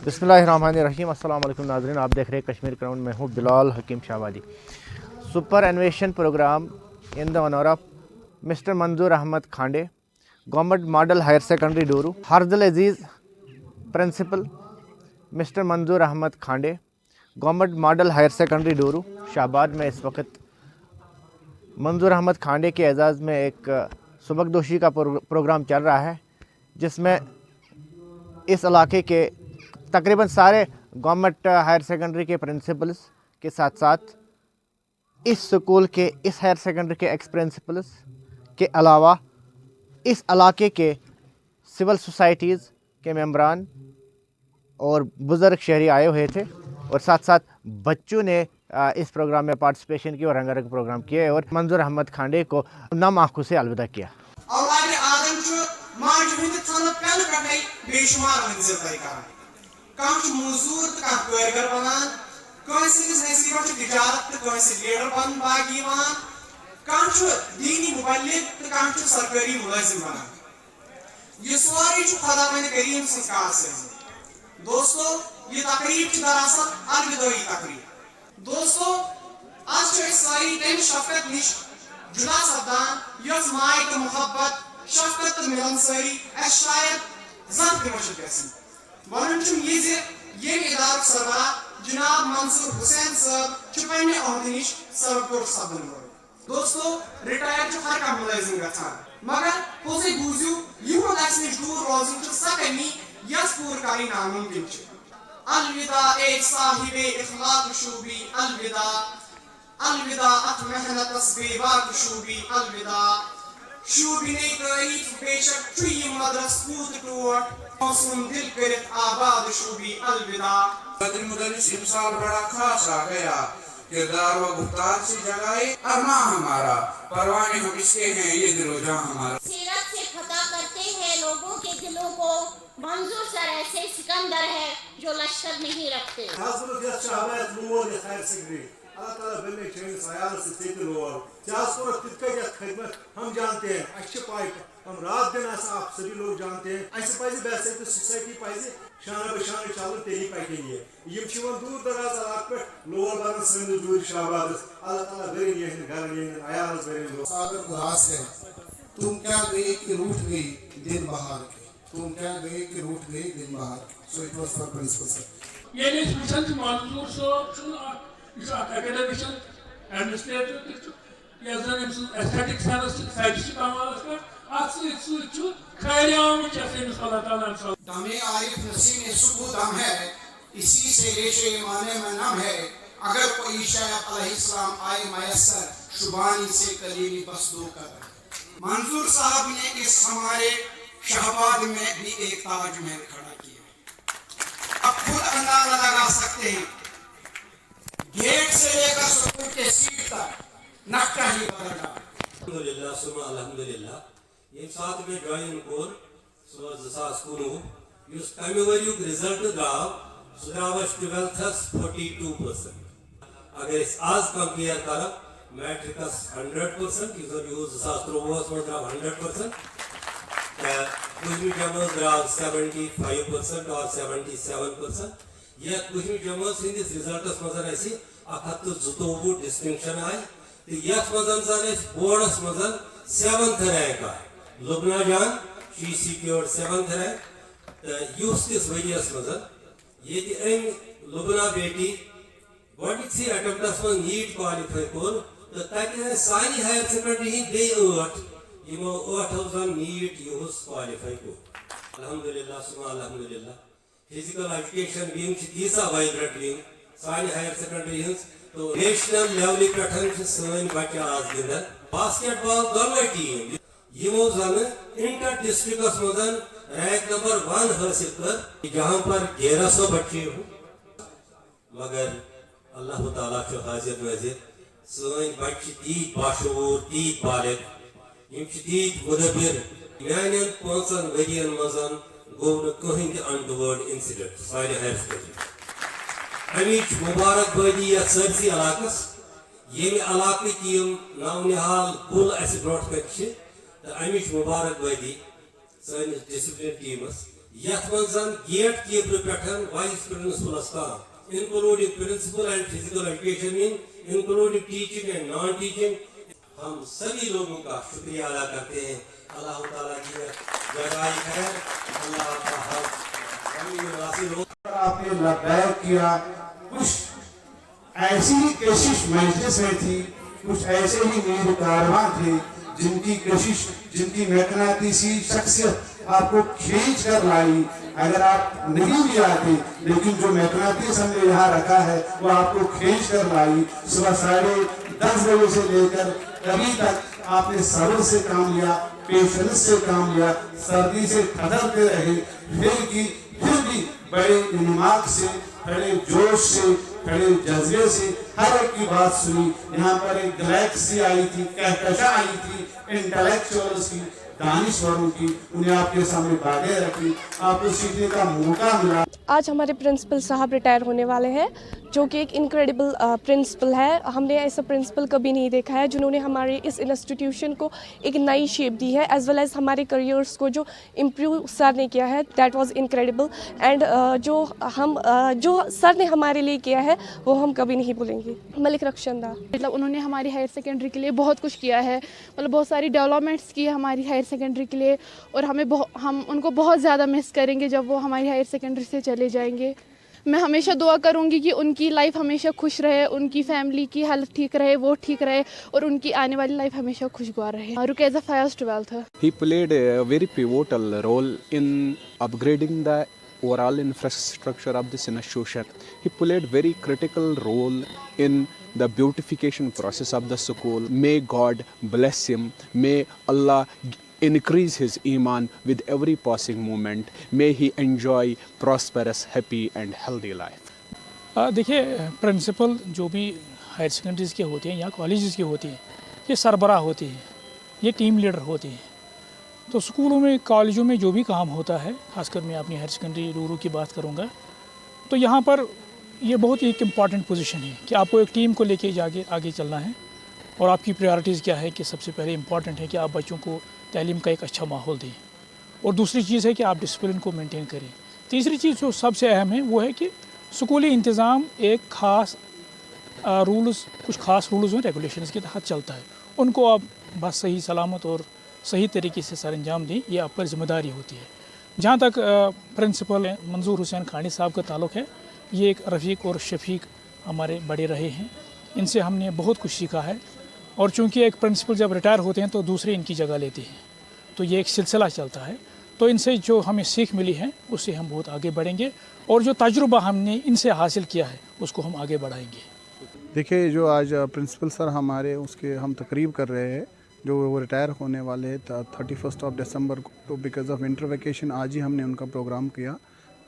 बिस्मिल्लाहिर्रहमानिर्रहीम। अस्सलाम वालेकुम नाज़रीन, आप देख रहे हैं कश्मीर क्राउन में हूँ Bilal Hakeem Shahwali. Super animation program in the honour of mister Manzoor Ahmad Khande, government model higher secondary Doru. हार्दल अजीज़ principal mister Manzoor Ahmad Khande, government model higher secondary Doru Shahabad में इस वक्त मंजूर अहमद खांडे के एजाज़ में एक सबकदोशी का प्रोग्राम चल रहा है, जिसमें इस इलाके के तकरीबन सारे गवर्नमेंट हायर सेकेंडरी के प्रिंसिपल्स के साथ साथ इस स्कूल के इस हायर सेकेंडरी के एक्स प्रिंसिपल्स के अलावा इस इलाके के सिविल सोसाइटीज़ के मेंबरान और बुज़ुर्ग शहरी आए हुए थे, और साथ साथ बच्चों ने इस प्रोग्राम में पार्टिसिपेशन की और रंगारंग प्रोग्राम किए और मंजूर अहमद खांडे को नम आँखों से अलविदा किया। मजूर तो कारीगर बनान नसीब तिजारत तो लीडर बन बागी दीनी मुबल्लिग तो सरकारी मुलाजिम बनान। ये सारी खुदा करीम से दोस्तों, ये तकरीब की दरअसल अलविदाई तकरीब। दोस्तों, आज सारी तम शफकत निश जुदा सपदान यस माय तो मोहब्बत शफकत तो मिलनसारी शायद जन तमश वन ये इदार सरबरा जनाब मंसूर हुसैन साहब पे अहद नश सबक सपदन वो। दोस्तों, रिटायर हर कह मुलाजिम गठान, मगर पोजे बूझू यह नश दूर रोजन सा कमी यस पूर करी नामुमकिन। अलविदा एक साहिब इखलाक शूबी, अलविदा अलविदा अत मेहनत बेबाक शूबी, अलविदा शूबी ने तारीफ बेशक छुई मदरस कूद टूट मौसम दिल करत आबाद शूबी, अलविदा। बद्र मुदरिस इमसाल बड़ा खास आ गया, किरदार व गुफ्तार से जगाए अरमा हमारा, परवाने हम इसके हैं ये दिलो जां हमारा। सीरत से फतह करते हैं लोगों के दिलों को, मंजूर सर ऐसे सिकंदर है जो लश्कर नहीं रखते। अल्लाह ताला बने चेंज सयाल से तेज लोर चास को तितका या खिदमत हम जानते हैं, अच्छे पाई हम रात दिन ऐसा आप सभी लोग जानते हैं। ऐसे पाइजे वैसे तो सोसाइटी पाइजे शाना बशाना चालू तेरी पाई के लिए ये जीवन दूर दराज इलाके पे लोअर बना संग दूर शाबाद अल्लाह ताला बरे ये घर ये आयाल बरे लोग सागर उदास है। तुम क्या गई कि रूठ गई दिन बहार के, तुम क्या गई कि रूठ गई दिन बहार। So it was for principal sir. ये इस मिशन मंजूर सो इस academic administrative या जन aesthetic sense scientific कमाल पर आखिर सुचु खैरियाम जैसे मिसाल ताला इंसान दमे आरिफ नसीम ने सुबह दम है, इसी से रेशे माने में नम है। अगर कोई शायद अलैहिस्सलाम आए मैसर, शुबानी से कलीमी बस दो कर। मंजूर साहब ने इस हमारे शाहबाद में भी एक ताजमहल खड़ा किया। अब खुद अंदाजा लगा सकते हैं, गेट से लेकर स्कूल के सीट तक नक्शा ही बदल डाला। अल्हम्दुलिल्लाह सुमा अल्हम्दुलिल्लाह ये साथ में जॉइन कोर सो जसास कुनो युस तमे वरियुक रिजल्ट द्राव सुद्रावश 12% अगर इस आज कंपेयर कर मैट्रिकस 100% युस यूज जसास त्रोवस में द्राव 100% कुछ भी जमा द्राव 75% और 77%। ये कुछ भी जमा सिंधिस रिजल्टस मजन ऐसी अखत जुतोबु डिस्टिंक्शन आई तो यह मजन सन बोर्डस मजन 7th रैंक आई। लुबना जान she secured 7th rank use किस वरियस मजन ये लुबना बेटी गोडसी अटेम्प्टस में नीट क्वालिफाई कोर तो ताकि सानी हायर सेकेंडरी ही बे 8 यमो 8000 नीट यूस क्वालिफाई को। अल्हम्दुलिल्लाह सुमा अल्हम्दुलिल्लाह फिजिकल एजुकेशन विंग तीसा वाइब्रेंट विंग सानी हायर सेकेंडरी तो नेशनल लेवल पे सन बच्चे आज गिंदन बास्केटबॉल दोनों टीम यमो जन इंटर डिस्ट्रिक्ट मजन रैंक नंबर 1 हासिल कर, जहां पर 1100 बच्चे हो, मगर अल्लाह ताला चो हाजिर नाजिर सन बच्चे तीत बाशूर तीत बालिग यम तीत मुदबिर यानी 5 वरियन मजन गो कहीं अनटवर्ड इंसिडेंट सारे हायर सेकेंडरी अमिच मुबारकबादी या सरसी इलाकस ये इलाके की नवनिहाल कुल अस ब्रोट कर अमिच मुबारकबादी सैनिस डिसिप्लिन टीमस यथ मंजन gatekeeper patron vice principal अस्ता including principal and physical education including teaching and non teaching हम सभी लोगों का शुक्रिया अदा करते हैं। अल्लाह ताला की जज़ाए खैर, अल्लाह का हक आपने लबैक किया। कुछ ऐसी ही कशिश मजलिस में थी, कुछ ऐसे ही मीर कारवां थे जिनकी कशिश, जिनकी मैग्नेटिसी शख्सियत आपको खींच कर लाई। अगर आप नहीं भी आते, लेकिन जो मैग्नेटिस हमने यहाँ रखा है वो आपको खींच कर लाई। सुबह 10:30 बजे से लेकर अभी तक आपने सब्र से काम लिया, पेशेंस से काम लिया, सर्दी से ठहरते रहे, फिर भी बड़े दिमाग से, बड़े जोश से, बड़े जज्बे से हर एक की बात सुनी। यहाँ पर एक गैलेक्सी आई थी, कहकशा आई थी इंटेलेक्चुअल्स की, दानिश्वरों की, उन्हें आपके सामने बातें रखी, आपको सीखने का मौका मिला। आज हमारे प्रिंसिपल साहब रिटायर होने वाले हैं, जो कि एक इनक्रेडिबल प्रिंसिपल है। हमने ऐसा प्रिंसिपल कभी नहीं देखा है जिन्होंने हमारे इस इंस्टीट्यूशन को एक नई शेप दी है, एज वेल एज हमारे करियर्स को जो इम्प्रूव सर ने किया है, दैट वाज इनक्रेडिबल। एंड जो सर ने हमारे लिए किया है वो हम कभी नहीं भूलेंगे। मलिक रक्षंदा, मतलब उन्होंने हमारी हायर सेकेंडरी के लिए बहुत कुछ किया है, मतलब बहुत सारी डेवलपमेंट्स की है हमारी हायर सेकेंडरी के लिए, और हम उनको बहुत ज़्यादा मिस करेंगे जब वो हमारी हायर सेकेंडरी से चले जाएंगे। मैं हमेशा दुआ करूंगी कि उनकी लाइफ हमेशा खुश रहे, उनकी फैमिली की हेल्थ ठीक रहे, वो ठीक रहे, और उनकी आने वाली लाइफ हमेशा खुशगवार रहे। रुकैज़ा Fayaz 12th। He played a very pivotal role in upgrading the overall infrastructure of this institution. He played very critical role in the beautification process of the school. May God bless him. May Allah increase his iman with every passing moment. May he enjoy prosperous, happy and healthy life. देखिए, principal जो भी higher सेकेंडरीज़ के होते हैं या colleges के होते हैं, ये सरबराह होते हैं, ये टीम लीडर होते हैं। तो स्कूलों में, कॉलेजों में जो भी काम होता है, खासकर मैं अपनी हायर सेकेंडरी रूरू की बात करूँगा, तो यहाँ पर ये बहुत ही एक इम्पॉर्टेंट पोजीशन है कि आपको एक टीम को लेके आगे चलना है, और आपकी प्रायोरिटीज़ क्या है कि सबसे पहले इम्पॉर्टेंट है कि आप बच्चों को तालीम का एक अच्छा माहौल दें, और दूसरी चीज़ है कि आप डिसिप्लिन को मेंटेन करें। तीसरी चीज़ जो सबसे अहम है वो है कि स्कूली इंतज़ाम एक ख़ास कुछ ख़ास रूल्स और रेगुलेशंस के तहत चलता है, उनको आप बस सही सलामत और सही तरीके से सर अंजाम दें, ये आप पर ज़िम्मेदारी होती है। जहाँ तक प्रिंसिपल मंजूर हुसैन खानी साहब का ताल्लुक़ है, ये एक रफ़ीक और शफीक हमारे बड़े रहे हैं, इनसे हमने बहुत कुछ सीखा है, और चूँकि एक प्रिंसिपल जब रिटायर होते हैं तो दूसरे इनकी जगह लेते हैं, तो ये एक सिलसिला चलता है। तो इनसे जो हमें सीख मिली है उससे हम बहुत आगे बढ़ेंगे, और जो तजुर्बा हमने इनसे हासिल किया है उसको हम आगे बढ़ाएंगे। देखिए, जो आज प्रिंसिपल सर हमारे, उसके हम तकरीब कर रहे हैं, जो वो रिटायर होने वाले हैं 31 दिसंबर को, तो बिकॉज़ ऑफ विंटर वेकेशन आज ही हमने उनका प्रोग्राम किया।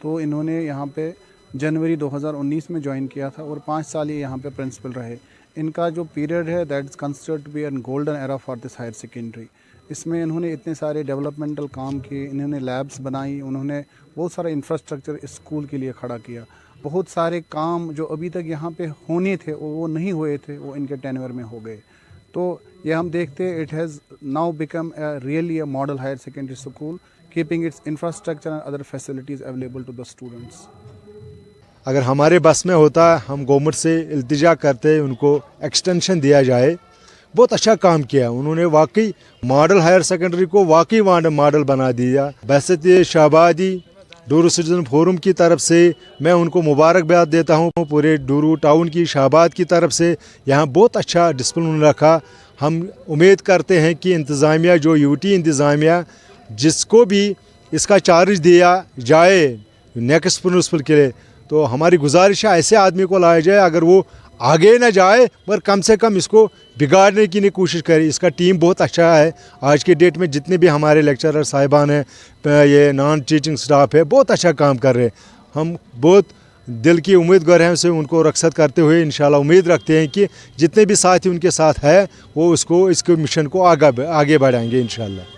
तो इन्होंने यहाँ पे जनवरी 2019 में ज्वाइन किया था, और 5 साल ये यहाँ पे प्रिंसिपल रहे। इनका जो पीरियड है that is considered to be an golden era for this higher secondary. इसमें इन्होंने इतने सारे डेवलपमेंटल काम किए, इन्होंने लैब्स बनाई, उन्होंने बहुत सारा इंफ्रास्ट्रक्चर इस स्कूल के लिए खड़ा किया। बहुत सारे काम जो अभी तक यहाँ पे होने थे वो नहीं हुए थे, वो इनके टेन्योर में हो गए। तो ये हम देखते हैं, it has now become really a model higher secondary school, keeping its infrastructure and other facilities available to the students. अगर हमारे बस में होता, हम गवर्नमेंट से इल्तिजा करते उनको एक्सटेंशन दिया जाए। बहुत अच्छा काम किया उन्होंने, वाकई मॉडल हायर सेकेंडरी को वाकई मॉडल बना दिया। वैसे तो शाहबादी डूरू सिटीजन फोरम की तरफ से मैं उनको मुबारकबाद देता हूँ, पूरे डूरू टाउन की, शाहबाद की तरफ से यहाँ बहुत अच्छा डिसिप्लिन रखा। हम उम्मीद करते हैं कि इंतज़ामिया, जो यूटी इंतज़ामिया, जिसको भी इसका चार्ज दिया जाए नेक्स्ट प्रिंसिपल के लिए, तो हमारी गुजारिश है ऐसे आदमी को लाया जाए, अगर वो आगे ना जाए पर कम से कम इसको बिगाड़ने की नहीं कोशिश करे। इसका टीम बहुत अच्छा है, आज के डेट में जितने भी हमारे लेक्चरर साहिबान हैं, ये नॉन टीचिंग स्टाफ है, बहुत अच्छा काम कर रहे हैं। हम बहुत दिल की उम्मीदवार हैं से उनको रक्षत करते हुए इंशाल्लाह उम्मीद रखते हैं कि जितने भी साथी उनके साथ है वो इसके मिशन को आगे बढ़ाएंगे इंशाल्लाह।